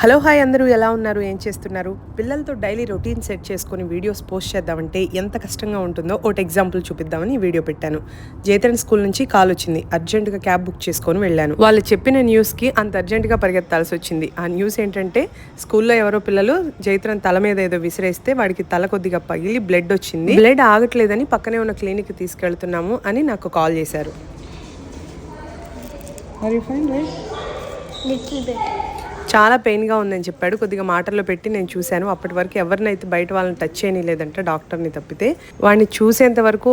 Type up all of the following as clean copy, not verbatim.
Hello hi అందరూ ఎలా ఉన్నారు, ఏం చేస్తున్నారు? పిల్లలతో డైలీ రొటీన్ సెట్ చేసుకొని వీడియోస్ పోస్ట్ చేద్దామంటే ఎంత కష్టంగా ఉంటుందో ఒకటి ఎగ్జాంపుల్ చూపిద్దామని ఈ వీడియో పెట్టాను. జైత్రన్ స్కూల్ నుంచి కాల్ వచ్చింది. అర్జెంటుగా క్యాబ్ బుక్ చేసుకొని వెళ్ళాను. వాళ్ళు చెప్పిన న్యూస్కి అంత అర్జెంటుగా పరిగెత్తాల్సి వచ్చింది. ఆ న్యూస్ ఏంటంటే స్కూల్లో ఎవరో పిల్లలు జైత్రన్ తల మీద ఏదో విసిరేస్తే వాడికి తల కొద్దిగా పగిలి బ్లడ్ వచ్చింది. బ్లడ్ ఆగట్లేదని పక్కనే ఉన్న క్లినిక్కి తీసుకెళ్తున్నాము అని నాకు కాల్ చేశారు. చాలా పెయిన్గా ఉందని చెప్పాడు. కొద్దిగా మాటల్లో పెట్టి నేను చూశాను. అప్పటి వరకు ఎవరినైతే బయట వాళ్ళని టచ్ చేయలేదంటే డాక్టర్ని తప్పితే. వాడిని చూసేంత వరకు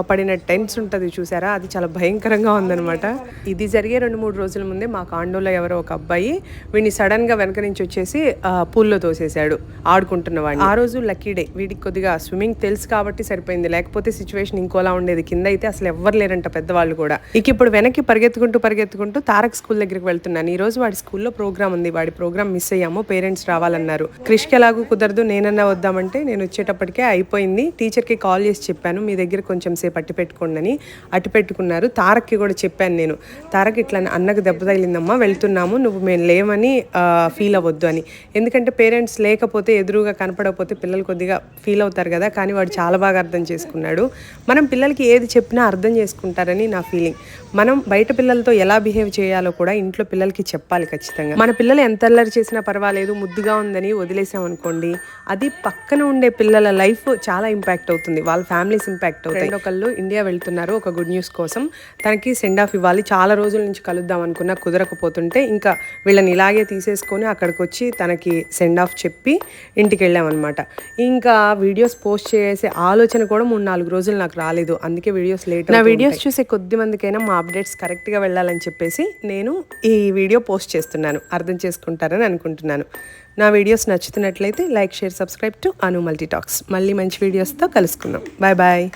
పడిన టెన్స్ ఉంటుంది చూసారా, అది చాలా భయంకరంగా ఉందనమాట. ఇది జరిగే 2-3 రోజుల ముందే మా కాండోలో ఎవరో ఒక అబ్బాయి వీడిని సడన్గా వెనక నుంచి వచ్చేసి పూల్లో తోసేశాడు ఆడుకుంటున్న వాడిని. ఆ రోజు లక్కీ డే. వీడికి కొద్దిగా స్విమ్మింగ్ తెలుసు కాబట్టి సరిపోయింది, లేకపోతే సిచ్యువేషన్ ఇంకోలా ఉండేది. కింద అయితే అసలు ఎవ్వరు లేరంట పెద్దవాళ్ళు కూడా. ఇప్పుడు వెనక్కి పరిగెత్తుకుంటూ తారక్ స్కూల్ దగ్గరికి వెళ్తున్నాను. ఈ రోజు వాడి స్కూల్లో ప్రోగ్రామ్ ఉంది. వాడి ప్రోగ్రామ్ మిస్ అయ్యాము, పేరెంట్స్ రావాలన్నారు. క్రిష్కి ఎలాగూ కుదరదు, నేనన్నా వద్దామంటే నేను వచ్చేటప్పటికే అయిపోయింది. టీచర్కి కాల్ చేసి చెప్పాను, మీ దగ్గర కొంచెం సేపు అట్టి పెట్టుకోండి అని. అట్టి పెట్టుకున్నారు. తారక్కి కూడా చెప్పాను నేను, తారక్ ఇట్లా అన్నకు దెబ్బ తగిలిందమ్మా, వెళ్తున్నాము, నువ్వు మేము లేవని ఫీల్ అవ్వద్దు అని. ఎందుకంటే పేరెంట్స్ లేకపోతే ఎదురుగా కనపడకపోతే పిల్లలు కొద్దిగా ఫీల్ అవుతారు కదా. కానీ వాడు చాలా బాగా అర్థం చేసుకున్నాడు. మనం పిల్లలకి ఏది చెప్పినా అర్థం చేసుకుంటారని నా ఫీలింగ్. మనం బయట పిల్లలతో ఎలా బిహేవ్ చేయాలో కూడా ఇంట్లో పిల్లలకి చెప్పాలి ఖచ్చితంగా. మన పిల్లలు ఎంత అల్లరి చేసినా పర్వాలేదు, ముద్దుగా ఉందని వదిలేసామనుకోండి, అది పక్కన ఉండే పిల్లల లైఫ్ చాలా ఇంపాక్ట్ అవుతుంది, వాళ్ళ ఫ్యామిలీస్ ఇంపాక్ట్ అవుతాయి. ఒకళ్ళు ఇండియా వెళ్తున్నారు ఒక గుడ్ న్యూస్ కోసం. తనకి సెండ్ ఆఫ్ ఇవ్వాలి. చాలా రోజుల నుంచి కలుద్దాం అనుకున్నా కుదరకపోతుంటే ఇంకా వీళ్ళని ఇలాగే తీసేసుకొని అక్కడికి వచ్చి తనకి సెండ్ ఆఫ్ చెప్పి ఇంటికి వెళ్ళామన్నమాట. ఇంకా వీడియోస్ పోస్ట్ చేసే ఆలోచన కూడా 3-4 రోజులు నాకు రాలేదు. అందుకే వీడియోస్ లేట్. నా వీడియోస్ చూసే కొద్ది మందికైనా మా అప్డేట్స్ కరెక్ట్గా వెళ్ళాలని చెప్పేసి నేను ఈ వీడియో పోస్ట్ చేస్తున్నాను. అర్థం చేసుకుంటారని అనుకుంటున్నాను. నా వీడియోస్ నచ్చుతున్నట్లయితే like, share, subscribe to Anu multi talks. మళ్ళీ మంచి వీడియోస్తో కలుసుకుందాం. Bye bye.